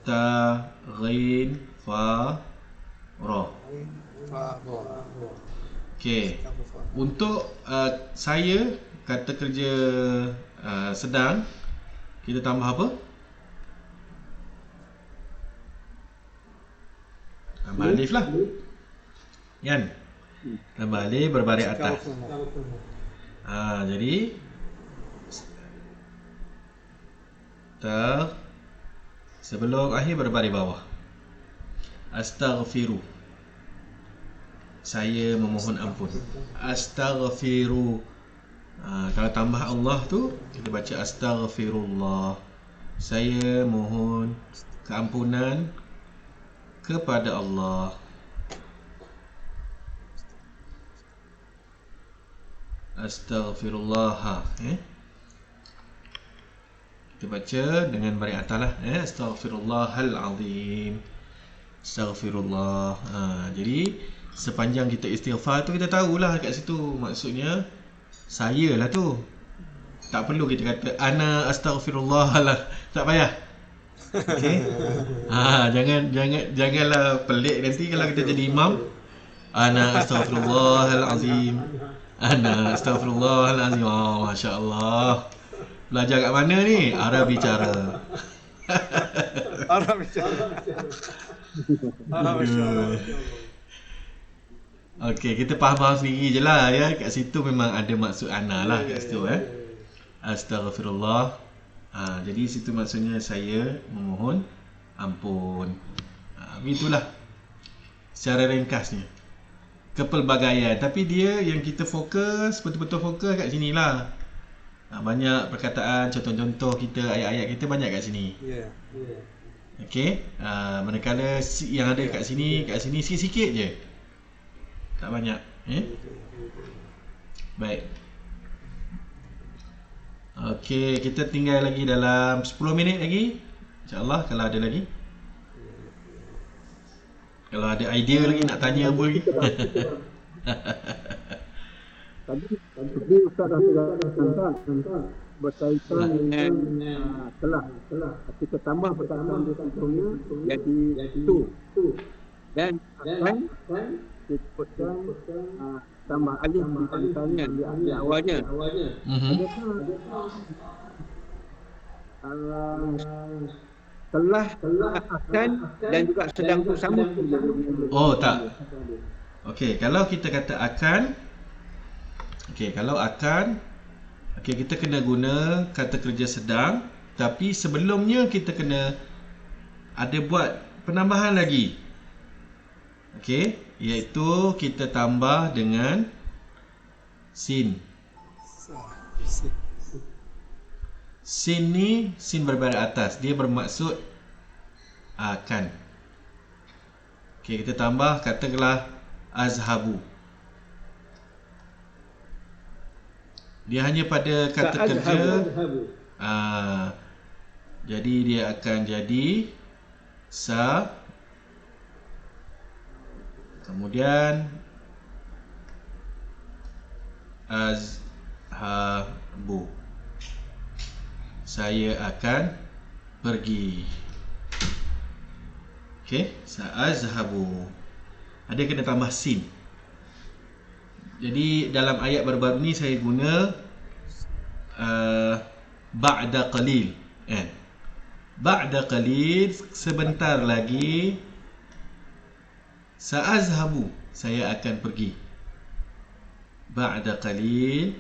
ta, ghin, fa, ra. Okey. Untuk saya kata kerja sedang kita tambah apa? Tambah alif lah. Kan? Tambah alif berbaris atas. Jadi sebelum akhir berbaris bawah. Astaghfiru. Saya memohon ampun. Astaghfiru. Kalau tambah Allah tu kita baca astaghfirullah. Saya mohon keampunan kepada Allah. Astaghfirullah. Kita baca dengan baris atas lah. Astaghfirullahal azim. Astaghfirullah. Jadi sepanjang kita istighfar tu kita tahulah kat situ maksudnya saya lah tu. Tak perlu kita kata ana astaghfirullah lah. Tak payah. Okey. Janganlah pelik nanti kalau kita jadi imam. Ana astaghfirullahal azim. Ana astaghfirullahal azim. Masya-Allah. Belajar kat mana ni? Arab bicara. Okey, kita faham sendiri je lah ya. Kat situ memang ada maksud ana lah kat situ Astaghfirullah. Jadi situ maksudnya saya memohon ampun. Begitulah secara ringkasnya kepelbagaian. Tapi dia yang kita fokus, betul-betul fokus kat sini lah. Banyak perkataan, contoh-contoh kita, ayat-ayat kita banyak kat sini. Okey, manakala yang ada kat sini sikit-sikit je. Tak banyak. Baik. Okey, kita tinggal lagi dalam 10 minit lagi. InsyaAllah kalau ada lagi. Kalau ada idea lagi nak tanya apa lagi. Tadi Ustaz dah tentang berkaitan dengan telah. Kita tambah perkataan di contohnya jadi tu. Dan akan disebutkan tambah alif misalnya di awalnya. Telah akan dan juga sedang tu sama. Oh tak. Okey, kalau kita kata akan, kalau akan, kita kena guna kata kerja sedang, tapi sebelumnya kita kena ada buat penambahan lagi. Okey, iaitu kita tambah dengan sin. Sin ni sin berbaris atas, dia bermaksud akan. Okey, kita tambah katakanlah azhabu. Dia hanya pada kata kerja. Jadi dia akan jadi sa, kemudian azhabu. Saya akan pergi. Okey, sa'azhabu. Ada kena tambah sin. Jadi dalam ayat baru-baru ni saya guna ba'da qalil. Ba'da qalil, sebentar lagi, sa'azhabu, saya akan pergi. Ba'da qalil,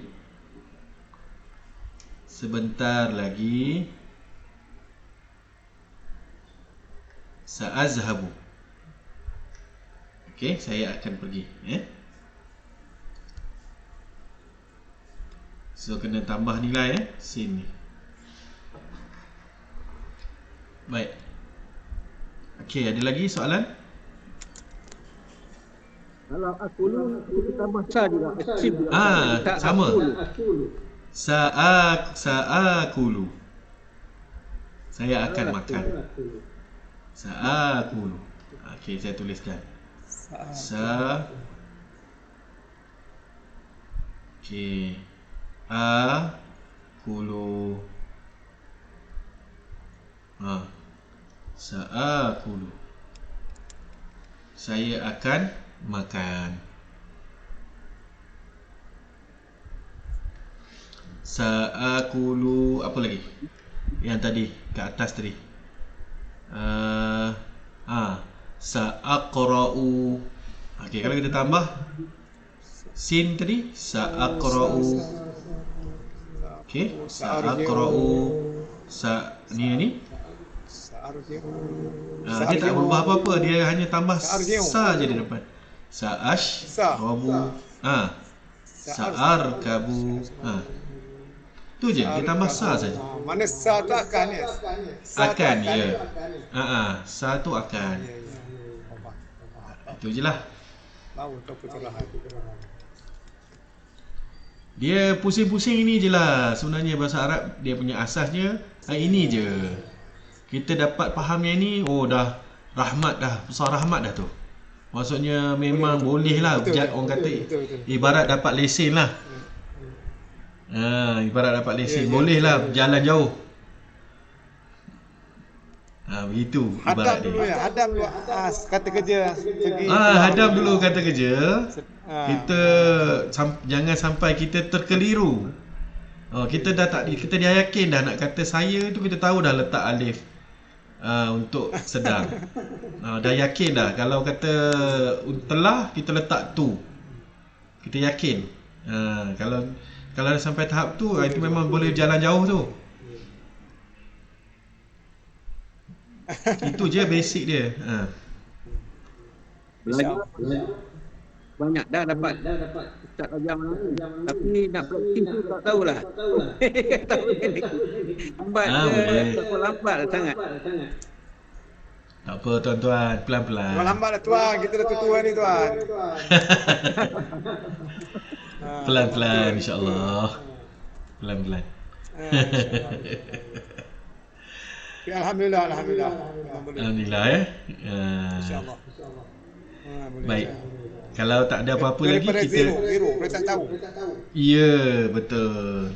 sebentar lagi, sa'azhabu. Okey, saya akan pergi. So kena tambah nilai sin ni. Baik. Okey, ada lagi soalan? Kalau akulu kita tambah sa juga. Sama. Sa'akulu. Saya akan makan. Sa'akulu. Okey, saya tuliskan. Okey. Akulu. Sa'akulu. Saya akan makan. Sa'akulu. Apa lagi? Yang tadi, ke atas tadi. Sa'aqra'u. Okey, kalau kita tambah sin tadi, sa'aqra'u. Okey, sa'aqra'u. Ni. Dia tak berubah apa-apa, dia hanya tambah sa je di depan. Sa'ashrabu. Sa'arkabu. Tu je, dia tambah sa saja. Mana sa tu akan ya? Akan, ya. Sa tu akan. Itu je lah. Dia pusing-pusing ini je lah. Sebenarnya bahasa Arab dia punya asasnya ini je. Kita dapat fahamnya ni, dah rahmat dah, besar rahmat dah tu. Maksudnya memang boleh lah. Orang kata ibarat dapat lesen lah. Ibarat dapat lesen, boleh lah jalan jauh. Begitu ibarat dia. Hadam dulu kata kerja pergi. Hadam dulu kata kerja. Kita jangan sampai kita terkeliru. Kita dah yakin dah nak kata saya tu, kita tahu dah letak alif untuk sedang. Dah yakin dah. Kalau kata telah, kita letak tu. Kita yakin. Kalau dah sampai tahap tu, itu memang boleh jalan jauh tu. Itu je basic dia. Belajar banyak dah dapat Ustaz ajar mana, tapi nak praktis tu tak tahulah. Lambat lambat sangat. Tak apa tuan-tuan, pelan-pelan. Lambat dah tuan, kita dah tua ni tuan. Pelan-pelan insya-Allah. Pelan-pelan. Alhamdulillah. Alhamdulillah Insya-Allah. Boleh. Baik. Kalau tak ada apa-apa lagi Daripada kita zero, boleh tak tahu. Ya, betul.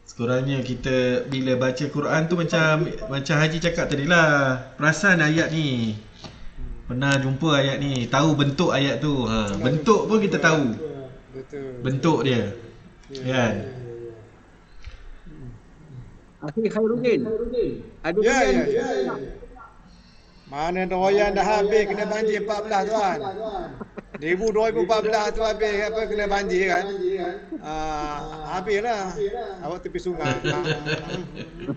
Sekurangnya kita bila baca Quran tu macam Haji cakap tadi lah, perasan ayat ni. Pernah jumpa ayat ni, tahu bentuk ayat tu. Bentuk pun kita tahu. Betul. Bentuk dia. Kan? Akhir Khairuddin. Ada Ya, durian. ya. Mana doyan dah habis kena banjir 14 tuan. 2014 tu habis apa kena banjir kan. Habislah. Awak tepi sungai.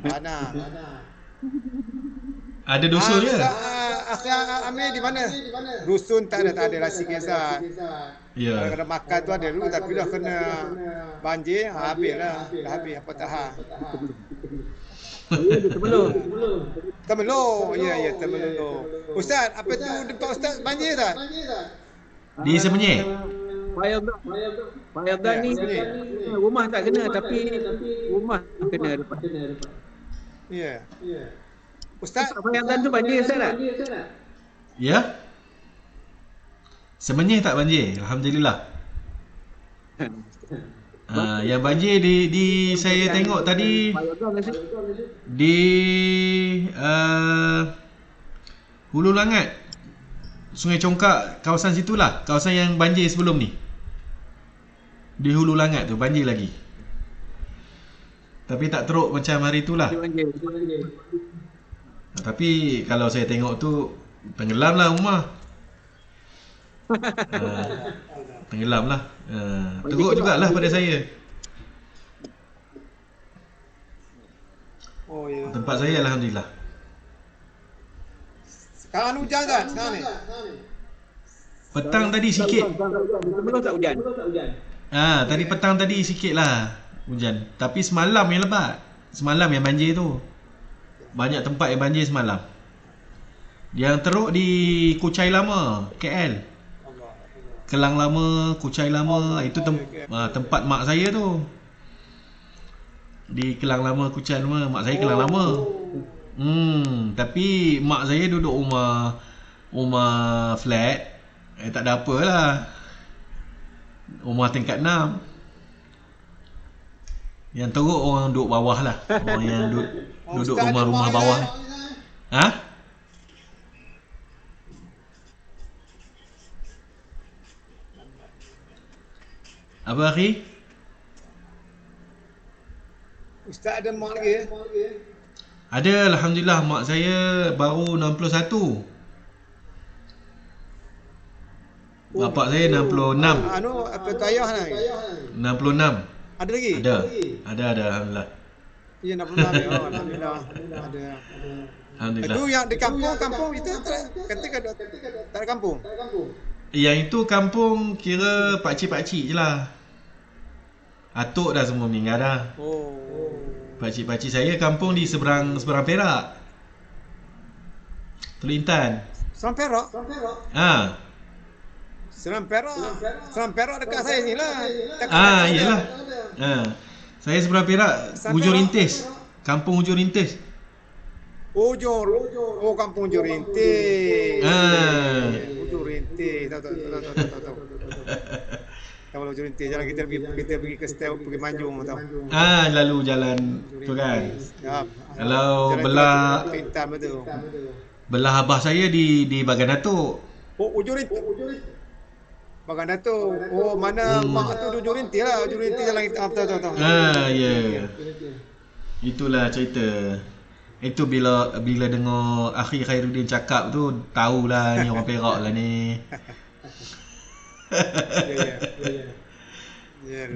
Mana? Ada dusun ke? Akhir Amir di mana? Dusun tak ada rasi kisah. Ya. Kalau makan tu ada dulu tapi dah kena banjir, habislah. Dah habis apa tahan. Temelur. Ya, Temelur. Ustaz, apa tu tempat Ustaz banjir tak? Di Semenyih. Fayadhan ni rumah tak kena tapi rumah kena lepas. Ya. Ustaz, Fayadhan tu banjir Ustaz tak? Ya. Semenyih tak banjir, alhamdulillah. Yang banjir di saya tengok tadi di Hulu Langat, Sungai Congkak, kawasan situlah, kawasan yang banjir sebelum ni. Di Hulu Langat tu banjir lagi. Tapi tak teruk macam hari itulah. Tapi kalau saya tengok tu tenggelam lah rumah. Tenggelam lah. Teruk jugalah pada saya. oh ya. Tempat saya alhamdulillah. Sekarang hujan tak? Sekarang ni. Petang tadi sikit. Sebelum tak hujan. Tadi petang tadi sikit lah hujan. Tapi semalam yang lebat. Semalam yang banjir tu. Banyak tempat yang banjir semalam. Yang teruk di Kuchai Lama, KL. Kelang Lama, Kuchai Lama, itu tempat mak saya tu. Di Kelang Lama, Kuchai Lama, mak saya Kelang Lama. Tapi mak saya duduk rumah flat. Tak ada apalah. Rumah tingkat 6. Yang teruk orang duduk bawah lah. Orang yang duduk rumah-rumah bawah. Apa akhi? Ustaz ada mak lagi? Ada, alhamdulillah, mak saya baru 61. Bapak saya 66. Apa tu ayah ni? 66. Ada lagi? Ada alhamdulillah. Ya 66 ya. Alhamdulillah. Ada. Alhamdulillah. Itu yang di kampung itu kata tak ada kampung. Yang itu kampung kira pakcik-pakcik je lah. Atuk dah semua meninggal dah. Pakcik-pakcik saya kampung di seberang Perak. Teluk Intan. Seram Perak? Seram Perak dekat saya ni lah. Iyalah. Saya seberang Perak, Hujur Rintis. Kampung Hujur Rintis. Kampung Hujur Rintis. Hujur Rintis. Tahu. Kalau Hujur Rintis, jalan kita pergi ke Stel, pergi Manjung tahu. Lalu jalan tu kan. Ya. Kalau belah abah saya di Bagan Datuk. Hujur Rintis. Bagan Datuk. Mana mak tu Hujur Rintis lah. Hujur Rintis jalan kita tahu. Ya. Itulah cerita. Itu bila dengar Akhi Khairuddin cakap tu, tahulah ni orang Perak lah ni.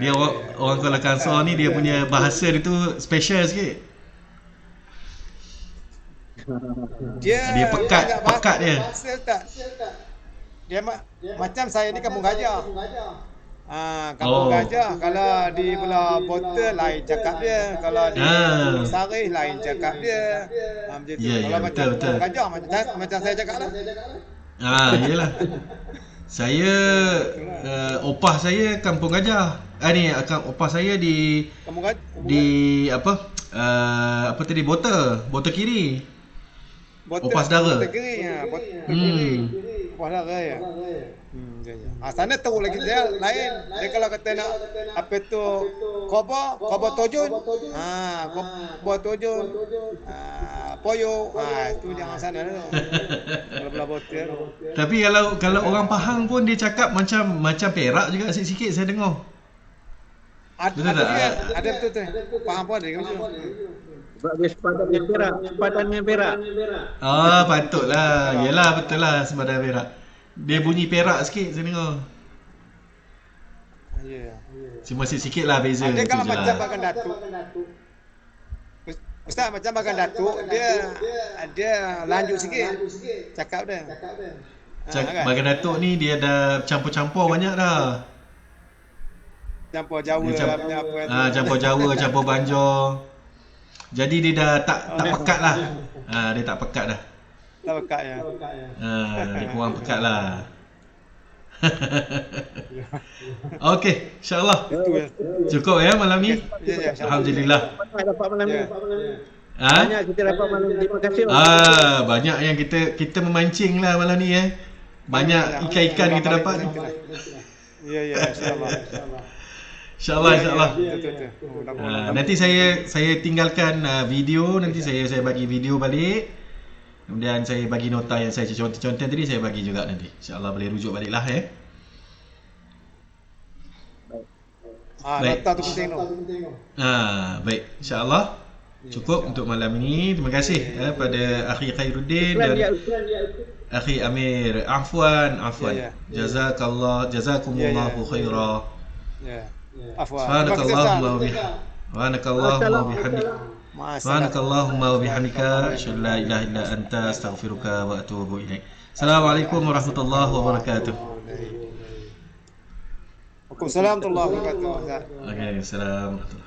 Dia orang Kuala Kangsar ni dia punya bahasa dia tu special sikit. Dia pekat dia. Dia macam saya ni kampung gajah. Kampung gajah kalau di belah botol lain cakap dia, kalau di Sarih lain cakap dia. Macam tu. Kalau macam gajah macam saya cakap lah. Iyalah. Saya opah saya kampung gajah. Opah saya di Kampung gajah. Di apa tadi botol kiri. Opah saudara. Botol kiri. Kuala Raya. Ya, ya. Sana tahu lagi dia lain. Dia kalau kata nak apa tu kobo tojun. Kobo tojun. Poyo. Itu jangan sana tu. Belah botir. Tapi kalau orang Pahang pun dia cakap macam Perak juga sikit-sikit saya dengar. Betul tak? Ada betul tu. Faham pun ada macam. Sebab dia sepadan dengan Perak. Patutlah. Yalah betul lah sepadan Perak. Dia bunyi Perak sikit saya dengar. Ya. Cuma sikit lah beza. Dia kalau tu je macam lah. makan datuk. Ustaz macam makan datuk dia lanjut sikit cakap dia. Kan? Makan datuk ni dia dah campur-campur banyak dah. Campur Jawa Dia punya apa tu. campur Jawa, campur Banjar. Jadi dia dah tak pekat lah. Dia tak pekat dah. Tak pekat ya. Dia kurang pekat lah. Okey, insya-Allah. Cukup ya malam ni. Ya, Alhamdulillah. Banyak dapat malam ni. Ya. Banyak kita dapat malam ni. Terima kasih. Banyak yang kita memancing lah malam ni Banyak ikan-ikan kita dapat. Ya, insya-Allah. InsyaAllah. Betul. Nanti saya tinggalkan video. Nanti saya bagi video balik. Kemudian saya bagi nota yang saya contoh-contoh tadi saya bagi juga nanti. InsyaAllah boleh rujuk balik lah Baik. Nota tu penting tu. Baik. InsyaAllah cukup untuk malam ini. Terima kasih pada Akhi Khairuddin dan Akhi Amir. Afwan. Ya. Jazakumullahu khaira. Ya. Afwan. Subhanakallahumma wa bihamdik. Subhanakallahumma wa bihamdika asyhadu an la ilaha illa anta astaghfiruka wa atubu ilaik. Assalamualaikum warahmatullahi wabarakatuh. Waalaikumsalam warahmatullahi wabarakatuh. Okey, assalamualaikum.